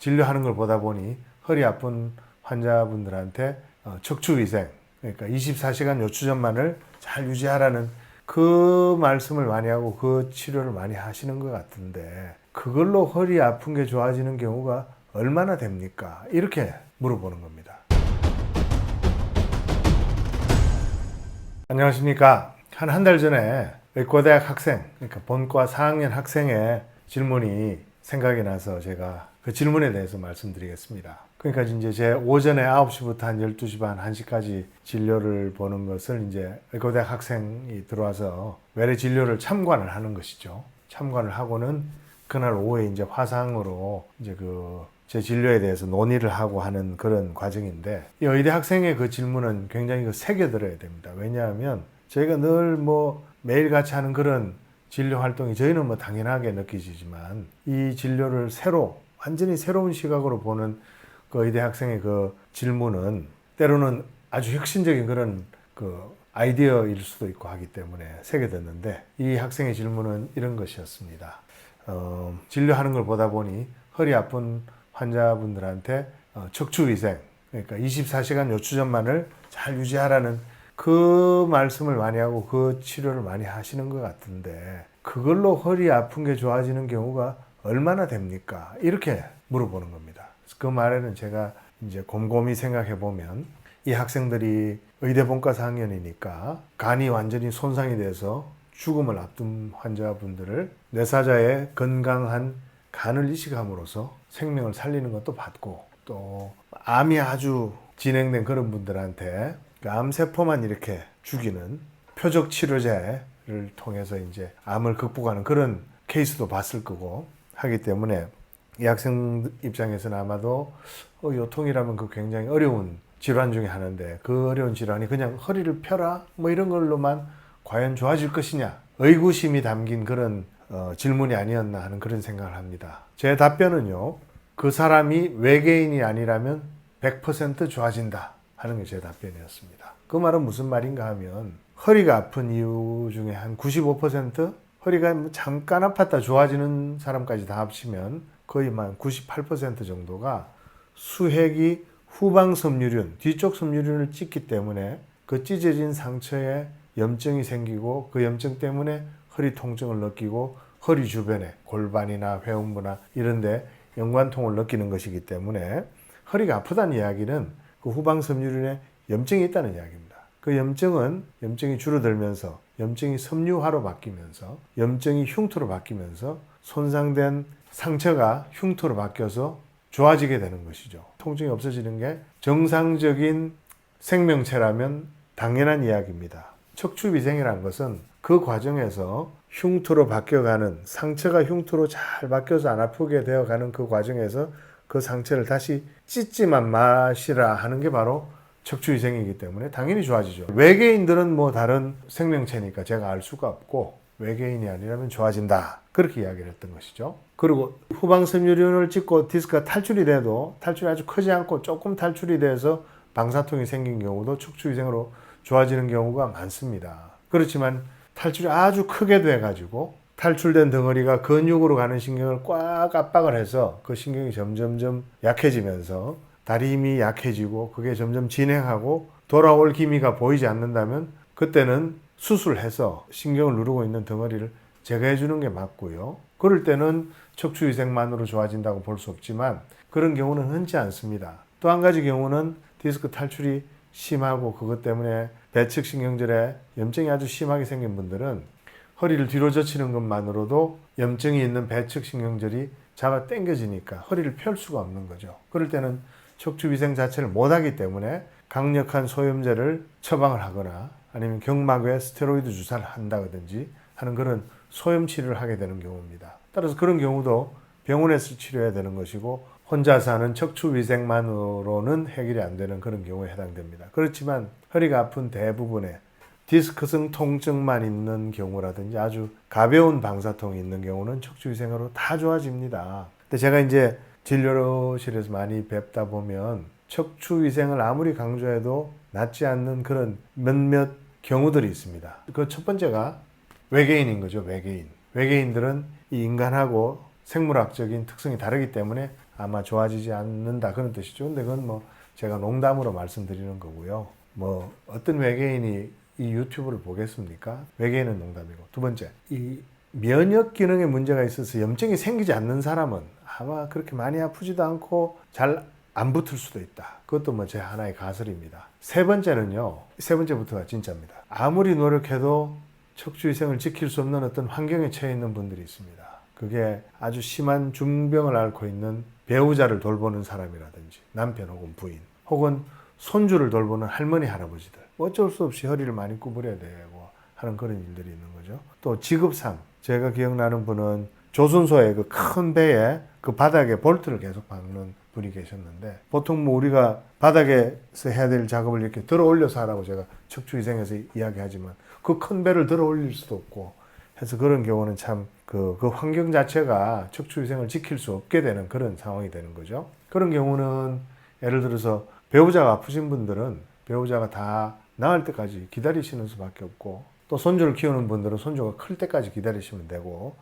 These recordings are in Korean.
진료하는 걸 보다 보니 허리 아픈 환자분들한테 척추위생, 그러니까 24시간 요추전만을 잘 유지하라는 그 말씀을 많이 하고 그 치료를 많이 하시는 것 같은데, 그걸로 허리 아픈 게 좋아지는 경우가 얼마나 됩니까? 이렇게 물어보는 겁니다. 안녕하십니까. 한 달 전에 의과대학 학생, 그러니까 본과 4학년 학생의 질문이 생각이 나서 제가 그 질문에 대해서 말씀드리겠습니다. 그러니까 이제 제 오전에 9시부터 한 12시 반, 1시까지 진료를 보는 것을 이제 의과대학 학생이 들어와서 외래 진료를 참관을 하는 것이죠. 참관을 하고는 그날 오후에 이제 화상으로 이제 제 진료에 대해서 논의를 하고 하는 그런 과정인데, 이 의대 학생의 그 질문은 굉장히 새겨들어야 됩니다. 왜냐하면 저희가 늘 매일 같이 하는 그런 진료 활동이 저희는 당연하게 느끼지만, 이 진료를 완전히 새로운 시각으로 보는 그 의대 학생의 그 질문은 때로는 아주 혁신적인 그런 아이디어일 수도 있고 하기 때문에 새겨듣는데, 이 학생의 질문은 이런 것이었습니다. 진료하는 걸 보다 보니 허리 아픈 환자분들한테 척추위생, 그러니까 24시간 요추전만을 잘 유지하라는 그 말씀을 많이 하고 그 치료를 많이 하시는 것 같은데, 그걸로 허리 아픈 게 좋아지는 경우가 얼마나 됩니까? 이렇게 물어보는 겁니다. 그 말에는 제가 이제 곰곰이 생각해 보면, 이 학생들이 의대 본과 4학년이니까 간이 완전히 손상이 돼서 죽음을 앞둔 환자분들을 뇌사자의 건강한 간을 이식함으로써 생명을 살리는 것도 받고, 또 암이 아주 진행된 그런 분들한테 암세포만 이렇게 죽이는 표적 치료제를 통해서 이제 암을 극복하는 그런 케이스도 봤을 거고 하기 때문에, 이 학생 입장에서는 아마도 요통이라면 굉장히 어려운 질환 중에 하나인데, 그 어려운 질환이 그냥 허리를 펴라 이런 걸로만 과연 좋아질 것이냐, 의구심이 담긴 그런 질문이 아니었나 하는 그런 생각을 합니다. 제 답변은요, 그 사람이 외계인이 아니라면 100% 좋아진다 하는 게 제 답변이었습니다. 그 말은 무슨 말인가 하면, 허리가 아픈 이유 중에 한 95%, 허리가 잠깐 아팠다 좋아지는 사람까지 다 합치면 거의 98% 정도가 수핵이 후방 섬유륜, 뒤쪽 섬유륜을 찢기 때문에 그 찢어진 상처에 염증이 생기고, 그 염증 때문에 허리 통증을 느끼고 허리 주변에 골반이나 회음부나 이런 데 연관통을 느끼는 것이기 때문에, 허리가 아프다는 이야기는 그 후방 섬유륜에 염증이 있다는 이야기입니다. 그 염증이 줄어들면서 염증이 섬유화로 바뀌면서 염증이 흉터로 바뀌면서 손상된 상처가 흉터로 바뀌어서 좋아지게 되는 것이죠. 통증이 없어지는 게 정상적인 생명체라면 당연한 이야기입니다. 척추위생이라는 것은 그 과정에서 흉터로 바뀌어가는, 상처가 흉터로 잘 바뀌어서 안 아프게 되어가는 그 과정에서 그 상처를 다시 찢지만 마시라 하는 게 바로 척추위생이기 때문에 당연히 좋아지죠. 외계인들은 다른 생명체니까 제가 알 수가 없고, 외계인이 아니라면 좋아진다, 그렇게 이야기를 했던 것이죠. 그리고 후방 섬유륜을 찢고 디스크가 탈출이 돼도 탈출이 아주 크지 않고 조금 탈출이 돼서 방사통이 생긴 경우도 척추위생으로 좋아지는 경우가 많습니다. 그렇지만 탈출이 아주 크게 돼가지고 탈출된 덩어리가 근육으로 가는 신경을 꽉 압박을 해서 그 신경이 점점점 약해지면서 다리 힘이 약해지고, 그게 점점 진행하고 돌아올 기미가 보이지 않는다면 그때는 수술해서 신경을 누르고 있는 덩어리를 제거해 주는 게 맞고요. 그럴 때는 척추위생만으로 좋아진다고 볼 수 없지만, 그런 경우는 흔치 않습니다. 또 한 가지 경우는 디스크 탈출이 심하고 그것 때문에 배측 신경절에 염증이 아주 심하게 생긴 분들은 허리를 뒤로 젖히는 것만으로도 염증이 있는 배측 신경절이 잡아 당겨지니까 허리를 펼 수가 없는 거죠. 그럴 때는 척추위생 자체를 못하기 때문에 강력한 소염제를 처방을 하거나 아니면 경막에 스테로이드 주사를 한다든지 하는 그런 소염 치료를 하게 되는 경우입니다. 따라서 그런 경우도 병원에서 치료해야 되는 것이고, 혼자서 하는 척추위생만으로는 해결이 안 되는 그런 경우에 해당됩니다. 그렇지만 허리가 아픈 대부분의 디스크성 통증만 있는 경우라든지 아주 가벼운 방사통이 있는 경우는 척추위생으로 다 좋아집니다. 근데 제가 이제 진료실에서 많이 뵙다 보면 척추위생을 아무리 강조해도 낫지 않는 그런 몇몇 경우들이 있습니다. 그 첫 번째가 외계인인 거죠. 외계인들은 이 인간하고 생물학적인 특성이 다르기 때문에 아마 좋아지지 않는다 그런 뜻이죠. 근데 그건 뭐 제가 농담으로 말씀드리는 거고요. 뭐 어떤 외계인이 이 유튜브를 보겠습니까? 외계인은 농담이고. 두 번째, 이 면역 기능에 문제가 있어서 염증이 생기지 않는 사람은 아마 그렇게 많이 아프지도 않고 잘 안 붙을 수도 있다. 그것도 뭐 제 하나의 가설입니다. 세 번째는요. 세 번째부터가 진짜입니다. 아무리 노력해도 척추위생을 지킬 수 없는 어떤 환경에 처해 있는 분들이 있습니다. 그게 아주 심한 중병을 앓고 있는 배우자를 돌보는 사람이라든지 남편 혹은 부인 혹은 손주를 돌보는 할머니 할아버지들 어쩔 수 없이 허리를 많이 구부려야 되고 하는 그런 일들이 있는 거죠. 또 직업상 제가 기억나는 분은 조선소의 그 큰 배에 그 바닥에 볼트를 계속 박는 분이 계셨는데 보통 뭐 우리가 바닥에서 해야 될 작업을 이렇게 들어 올려서 하라고 제가 척추위생에서 이야기하지만 그 큰 배를 들어 올릴 수도 없고 해서 그런 경우는 참 그 환경 자체가 척추위생을 지킬 수 없게 되는 그런 상황이 되는 거죠. 그런 경우는 예를 들어서 배우자가 아프신 분들은 배우자가 다 나을 때까지 기다리시는 수밖에 없고 또 손주를 키우는 분들은 손주가 클 때까지 기다리시면 되고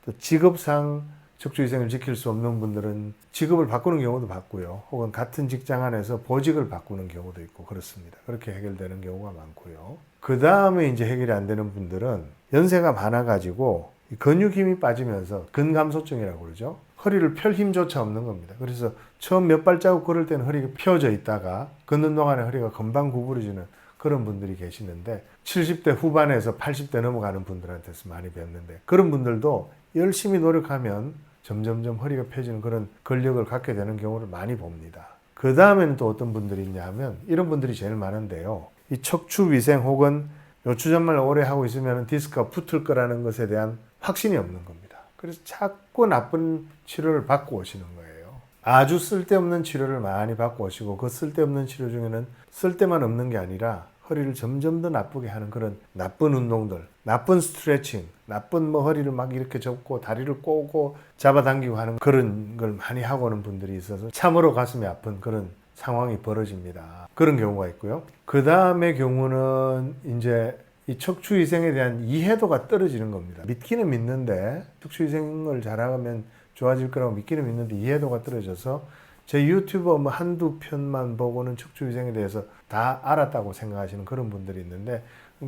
또 직업상 척추위생을 지킬 수 없는 분들은 직업을 바꾸는 경우도 봤고요. 혹은 같은 직장 안에서 보직을 바꾸는 경우도 있고 그렇습니다. 그렇게 해결되는 경우가 많고요. 그 다음에 이제 해결이 안 되는 분들은 연세가 많아가지고 근육 힘이 빠지면서 근감소증이라고 그러죠. 허리를 펼 힘조차 없는 겁니다. 그래서 처음 몇 발자국 걸을 때는 허리가 펴져 있다가 걷는 동안에 허리가 금방 구부러지는 그런 분들이 계시는데 70대 후반에서 80대 넘어가는 분들한테서 많이 뵙는데 그런 분들도 열심히 노력하면 점점점 허리가 펴지는 그런 근력을 갖게 되는 경우를 많이 봅니다. 그 다음에는 또 어떤 분들이 있냐 하면 이런 분들이 제일 많은데요. 이 척추위생 혹은 요추전말 오래 하고 있으면 디스크가 붙을 거라는 것에 대한 확신이 없는 겁니다. 그래서 자꾸 나쁜 치료를 받고 오시는 거예요. 아주 쓸데없는 치료를 많이 받고 오시고 그 쓸데없는 치료 중에는 쓸데만 없는 게 아니라 허리를 점점 더 나쁘게 하는 그런 나쁜 운동들, 나쁜 스트레칭, 나쁜 뭐 허리를 막 이렇게 접고 다리를 꼬고 잡아당기고 하는 그런 걸 많이 하고 오는 분들이 있어서 참으로 가슴이 아픈 그런 상황이 벌어집니다. 그런 경우가 있고요. 그 다음의 경우는 이제 이 척추위생에 대한 이해도가 떨어지는 겁니다. 믿기는 믿는데 척추위생을 잘하면 좋아질 거라고 믿기는 믿는데 이해도가 떨어져서 제 유튜버 뭐 한두 편만 보고는 척추위생에 대해서 다 알았다고 생각하시는 그런 분들이 있는데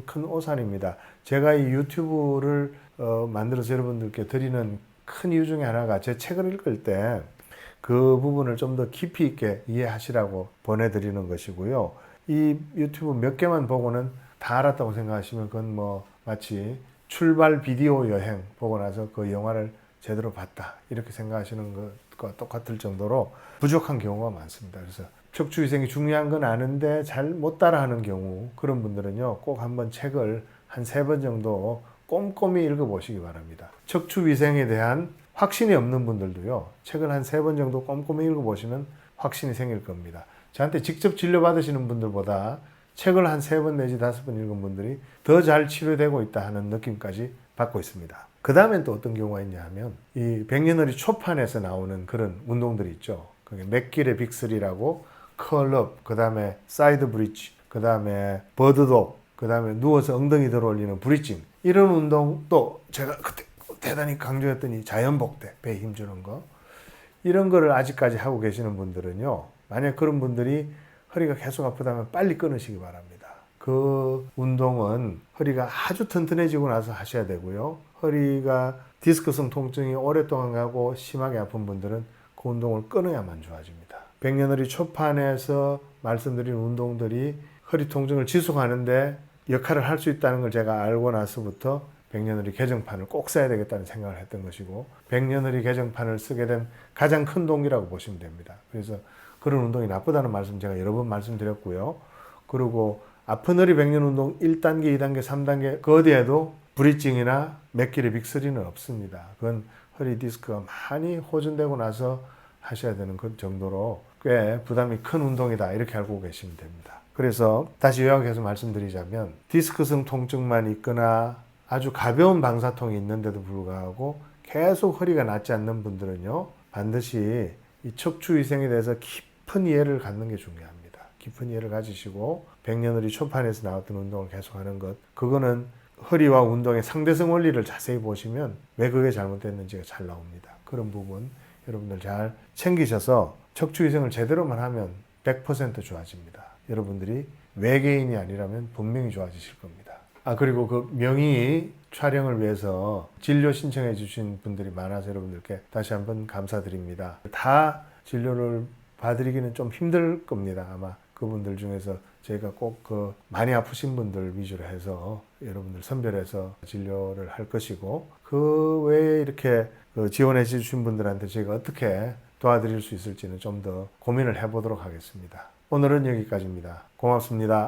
큰 오산입니다. 제가 이 유튜브를 만들어서 여러분들께 드리는 큰 이유 중에 하나가 제 책을 읽을 때 그 부분을 좀 더 깊이 있게 이해하시라고 보내드리는 것이고요. 이 유튜브 몇 개만 보고는 다 알았다고 생각하시면 그건 뭐 마치 출발 비디오 여행 보고 나서 그 영화를 제대로 봤다 이렇게 생각하시는 것과 똑같을 정도로 부족한 경우가 많습니다. 그래서 척추위생이 중요한 건 아는데 잘 못 따라하는 경우 그런 분들은요 꼭 한번 책을 한 3번 정도 꼼꼼히 읽어보시기 바랍니다. 척추위생에 대한 확신이 없는 분들도요 책을 한 3번 정도 꼼꼼히 읽어보시면 확신이 생길 겁니다. 저한테 직접 진료받으시는 분들보다 책을 한 3번 내지 5번 읽은 분들이 더 잘 치료되고 있다 하는 느낌까지 받고 있습니다. 그 다음엔 또 어떤 경우가 있냐 하면 이 백년허리 초판에서 나오는 그런 운동들이 있죠. 그게 맥길의 빅3라고 컬업, 그 다음에 사이드 브릿지, 그 다음에 버드독, 그 다음에 누워서 엉덩이 들어 올리는 브릿징 이런 운동도 제가 그때 대단히 강조했더니 자연복대, 배에 힘주는 거 이런 거를 아직까지 하고 계시는 분들은요 만약 그런 분들이 허리가 계속 아프다면 빨리 끊으시기 바랍니다. 그 운동은 허리가 아주 튼튼해지고 나서 하셔야 되고요. 허리가 디스크성 통증이 오랫동안 가고 심하게 아픈 분들은 그 운동을 끊어야만 좋아집니다. 백년허리 초판에서 말씀드린 운동들이 허리 통증을 지속하는데 역할을 할 수 있다는 걸 제가 알고 나서부터 백년허리 개정판을 꼭 써야 되겠다는 생각을 했던 것이고 백년허리 개정판을 쓰게 된 가장 큰 동기라고 보시면 됩니다. 그래서 그런 운동이 나쁘다는 말씀 제가 여러 번 말씀드렸고요. 그리고 아픈 허리 백년 운동 1단계, 2단계, 3단계 그 어디에도 브릿징이나 맥길의 빅3는 없습니다. 그건 허리 디스크가 많이 호전되고 나서 하셔야 되는 그 정도로 꽤 부담이 큰 운동이다 이렇게 알고 계시면 됩니다. 그래서 다시 요약해서 말씀드리자면 디스크성 통증만 있거나 아주 가벼운 방사통이 있는데도 불구하고 계속 허리가 낫지 않는 분들은요 반드시 이 척추위생에 대해서 깊은 이해를 갖는 게 중요합니다. 깊은 이해를 가지시고 백년허리 초판에서 나왔던 운동을 계속하는 것 그거는 허리와 운동의 상대성 원리를 자세히 보시면 왜 그게 잘못됐는지가 잘 나옵니다. 그런 부분 여러분들 잘 챙기셔서 척추위생을 제대로만 하면 100% 좋아집니다. 여러분들이 외계인이 아니라면 분명히 좋아지실 겁니다. 그리고 그 명의 촬영을 위해서 진료 신청해 주신 분들이 많아서 여러분들께 다시 한번 감사드립니다. 다 진료를 봐드리기는 좀 힘들 겁니다. 아마 그분들 중에서 저희가 꼭 그 많이 아프신 분들 위주로 해서 여러분들 선별해서 진료를 할 것이고, 그 외에 이렇게 그 지원해 주신 분들한테 저희가 어떻게 도와드릴 수 있을지는 좀 더 고민을 해보도록 하겠습니다. 오늘은 여기까지입니다. 고맙습니다.